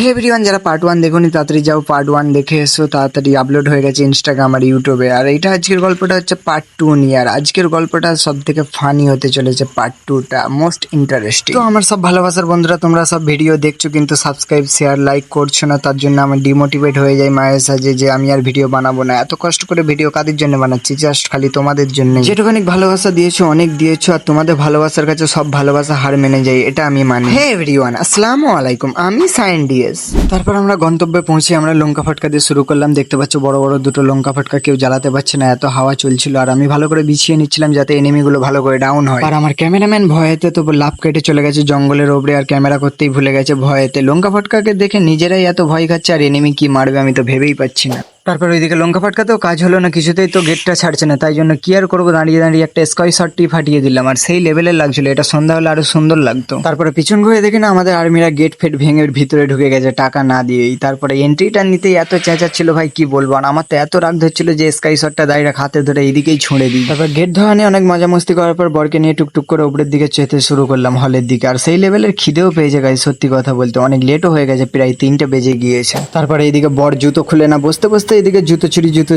হে everyone, যারা part 1 দেখোনি তাড়াতাড়ি যাও, পার্ট 1 দেখে এসো। তাড়াতাড়ি আপলোড হয়ে গেছে ইনস্টাগ্রাম আর ইউটিউবে। আর এইটা আজকের গল্পটা হচ্ছে পার্ট 2 নিয়ে। আর আজকের গল্পটা সব থেকে ফানি হতে চলেছে, পার্ট 2টা মোস্ট ইন্টারেস্টিং। তো আমার সব ভালোবাসার বন্ধুরা, তোমরা সব ভিডিও দেখছো কিন্তু সাবস্ক্রাইব শেয়ার লাইক করছো না, তার জন্য আমার ডিমোটিভেট হয়ে যায় মায়ের সাজে যে আমি আর ভিডিও বানাবো না। এত কষ্ট করে ভিডিও কাদের জন্য বানাচ্ছি? জাস্ট খালি তোমাদের জন্য। যেটুখানি ভালোবাসা দিয়েছো অনেক দিয়েছো, আর তোমাদের ভালোবাসার কাছে সব ভালোবাসা হার মেনে যায়, এটা আমি মানি। হে এভরিওয়ান, আসসালামু আলাইকুম, আমি সাইন ডিএস। তারপর আমরা গন্তব্যে পৌঁছে আমরা লঙ্কা ফাটকা দিয়ে শুরু করলাম। দেখতে পাচ্ছ বড় বড় দুটো লঙ্কা ফাটকা, কেউ জ্বালাতে পারছে না, এত হাওয়া চলছিল। আর আমি ভালো করে বিছিয়ে নিচ্ছিলাম যাতে এনিমিগুলো ভালো করে ডাউন হয়। আর আমার ক্যামেরাম্যান ভয়েতে তো লাভ কেটে চলে গেছে জঙ্গলের ওপরে, আর ক্যামেরা করতেই ভুলে গেছে ভয়েতে। লঙ্কা ফাটকাকে দেখে নিজেরাই এত ভয় খাচ্ছে, আর এনিমি কি মারবে আমি তো ভেবেই পাচ্ছি না। তারপর ওইদিকে লঙ্কা ফাটকাতেও কাজ হলো না, কিছুতেই তো গেটটা ছাড়ছে না, তাই জন্য কি আর করবো, দাঁড়িয়ে দাঁড়িয়ে একটা স্কাই শটটি ফাটিয়ে দিলাম। আর সেই লেভেলের লাগছিল, এটা সন্ধ্যা হলে আরো সুন্দর লাগতো। তারপরে পিছন ঘুরে দেখি না আমাদের আর্মিরা গেট ফেট ভেঙে ভিতরে ঢুকে গেছে টাকা না দিয়েই। তারপরে এন্ট্রিটা নিতেই এত চেঁচাচ্ছিল ভাই কি বলবো। আর আমার তো এত রাগ ধরছিল যে স্কাই শটটা দাঁড়িয়ে হাতে ধরে এইদিকেই ছুঁড়ে দিই। তারপর গেট ধোয়া নিয়ে অনেক মজা মস্তি করার পর বরকে নিয়ে টুকটুক করে উপরের দিকে যেতে শুরু করলাম, হলের দিকে। আর সেই লেভেলের খিদেও পেয়েছে গাইস, সত্যি কথা বলতে অনেক লেটও হয়ে গেছে, প্রায় 3টে বেজে গিয়েছে। তারপরে এইদিকে বর জুতো খুলে না বসতে বসতে এইদিকে জুতো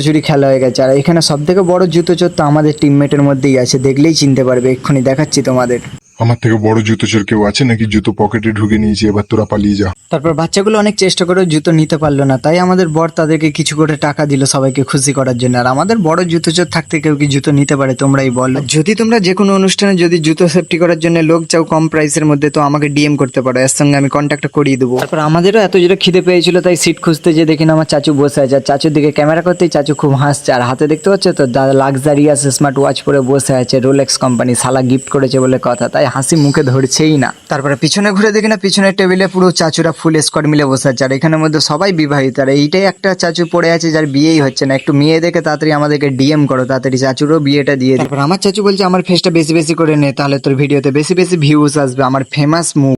চুরি খেলা হয়ে গেছে। আর এখানে সব থেকে বড় জুতো চোর তো আমাদের টিমমেটের মধ্যেই আছে, দেখলেই চিনতে পারবে, এক্ষুনি দেখাচ্ছি তোমাদের। আমার থেকে বড় জুতো চোর কেউ আছে নাকি? জুতো পকেটে ঢুকে নিয়েছি, এবার তোরা পালিয়ে যা। তারপর বাচ্চাগুলো অনেক চেষ্টা করে জুতো নিতে পারলো না, তাই আমাদের বর তাদেরকে কিছু করে টাকা দিল সবাইকে খুশি করার জন্য। আর আমাদের বড় জুতো চোর থাকতে কেউ কি জুতো নিতে পারে তোমরাই বলো। যদি তোমরা যে কোনো অনুষ্ঠানে যদি জুতো সেফটি করার জন্য লোক চাও কম প্রাইসের মধ্যে, তো আমাকে ডিএম করতে পারো, এর সঙ্গে আমি কন্ট্যাক্ট করিয়ে দেবো। তারপর আমাদেরও এত জোরে খিদে পেয়েছিল, তাই সিট খুঁজতে যে দেখি না আমার চাচু বসে আছে। আর চাচুর দিকে ক্যামেরা করতেই চাচু খুব হাসছে, আর হাতে দেখতে পাচ্ছ তো লাক্সারিয়াস স্মার্ট ওয়াচ পরে বসে আছে, রোলেক্স কোম্পানি, শালা গিফট করেছে বলে কথা, তাই হাসি মুখে ধরছেই না। তারপরে পিছনে ঘুরে দেখি না পিছনের টেবিলে পুরো চাচুরা ফুল স্কোয়াড মিলে বসে আছে, আর এখানের মধ্যে সবাই বিবাহিত। আর এইটাই একটা চাচু পড়ে আছে যার বিয়েই হচ্ছে না, একটু মেয়ে দেখে তাড়াতাড়ি আমাদেরকে ডিএম করো, তাড়াতাড়ি চাচুরও বিয়েটা দিয়ে। তারপর আমার চাচু বলছে আমার ফেসটা বেশি বেশি করে নে, তাহলে তোর ভিডিওতে বেশি বেশি ভিউজ আসবে, আমার ফেমাস মুখ।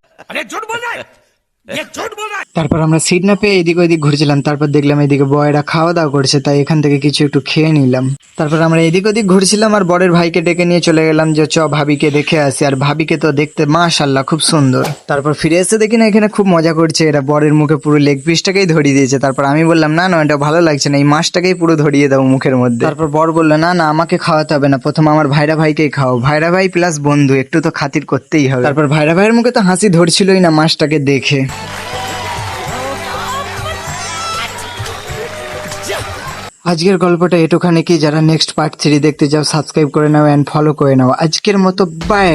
তারপর আমরা সিট না পেয়ে এদিক ওইদিক ঘুরছিলাম। তারপর দেখলাম এদিকে বয়েরা খাওয়া দাওয়া করছে, তাই এখান থেকে কিছু একটু খেয়ে নিলাম। তারপর আমরা এদিক ওদিক ঘুরছিলাম, আর বরের ভাইকে ডেকে নিয়ে চলে গেলাম যে চ ভাবিকে দেখে আসি। আর ভাবিকে তো দেখতে মাশাআল্লাহ খুব সুন্দর। তারপর ফিরে এসে দেখি না এখানে খুব মজা করছে এরা, বরের মুখে পুরো লেগ পিসটাকেই ধরিয়ে দিয়েছে। তারপর আমি বললাম না না, এটা ভালো লাগছে না, এই মাছটাকেই পুরো ধরিয়ে দাও মুখের মধ্যে। তারপর বর বললো না না, আমাকে খাওয়াতে হবে না, প্রথম আমার ভাইরা ভাইকেই খাও, ভাইরা ভাই প্লাস বন্ধু, একটু তো খাতির করতেই হবে। তারপর ভাইরা ভাইয়ের মুখে তো হাসি ধরছিলই না মাছটাকে দেখে। আজকের গল্পটা এটুখানি কি, যারা নেক্সট পার্ট 3 দেখতে চাও সাবস্ক্রাইব করে নাও এন্ড ফলো করে নাও। আজকের মতো বাই।